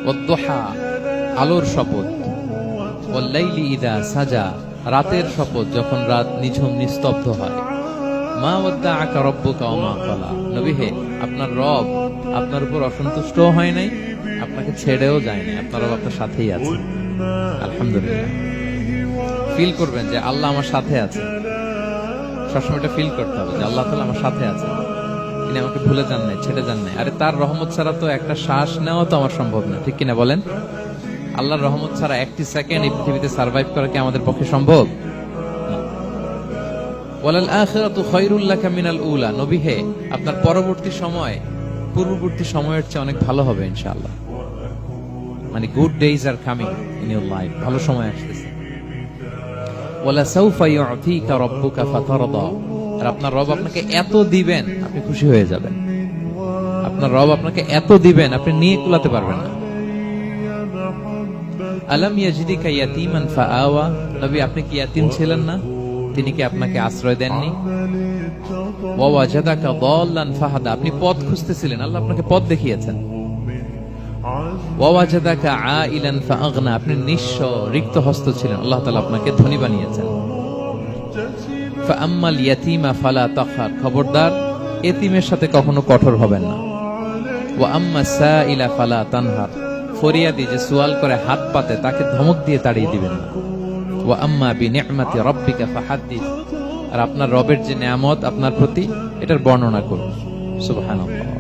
ওয়াদ-দুহা, আলোর শপথ, ওয়াল-লাইলি ইযা সাজা, রাতের শপথ যখন রাত নিঝুম নিস্তব্ধ হয়। মা ওয়াদ্দাআকা রাব্বুকা ওয়া মা ক্বালা, নবী হে, আপনার রব আপনার উপর অসন্তুষ্টও হয় নাই, আপনাকে ছেড়েও যায় নাই, আপনার রব আপনার সাথেই আছে। আলহামদুলিল্লাহ। ফিল করবেন যে আল্লাহ আমার সাথে আছে, সবসময় এটা ফিল করতে হবে যে আল্লাহ তাআলা আমার সাথে আছে, তিনি আমাকে ভুলে যান নাই, ছেড়ে যান নাই। আরে তার রহমত ছাড়া তো একটা শ্বাস নেওয়া তো আমার সম্ভব না, ঠিক কিনা বলেন? আল্লাহর রহমত ছাড়া একটি সেকেন্ড এই পৃথিবীতে সার্ভাইভ করা কি আমাদের পক্ষে সম্ভব? ওয়ালাল আখিরাতু খায়রুল লাকা মিনাল উলা, নবী হে, আপনার পরবর্তী সময় পূর্ববর্তী সময়ের চেয়ে অনেক ভালো হবে ইনশাআল্লাহ। মানে good days are coming in your life, ভালো সময় আসতেছে। ওয়ালা সাউফা ইউতিকা রাব্বুকা ফাতারদা, আর আপনার রব আপনাকে এত দিবেন আপনি খুশি হয়ে যাবেন। আপনার রব আপনাকে এত দিবেন আপনি নিয়ে কুলাতে পারবেন না। আলাম ইয়াজিদিকা ইয়াতীমান ফাআওয়া, নবী আপনি কি ইয়াতীম ছিলেন না? তিনি কি আপনাকে আশ্রয় দেননি? ওয়া ওয়াজাদাকা দাল্লান ফাহাদা, আপনি পথ খুঁজতেছিলেন, আল্লাহ আপনাকে পথ দেখিয়েছেন। ওয়া ওয়াজাদাকা আইলান ফাআগনা, আপনি নিঃস্ব রিক্ত হস্ত ছিলেন, আল্লাহ তাআলা আপনাকে ধনী বানিয়েছেন। ফাআম্মাল ইয়াতীমা ফালা তাখহার, খবরদার এতিমের সাথে কখনো কঠোর হবেন না। ওয়া আম্মা সাইলা ফালা তানহার, ফরিয়াদি যে সুয়াল করে হাত পাতে তাকে ধমক দিয়ে তাড়িয়ে দিবেন না। ওয়া আম্মা বিনি'মাতি রাব্বিকা ফাহাদ্দিস, আর আপনার রবের যে নেয়ামত আপনার প্রতি এটার বর্ণনা করুন। সুবহানাল্লাহ।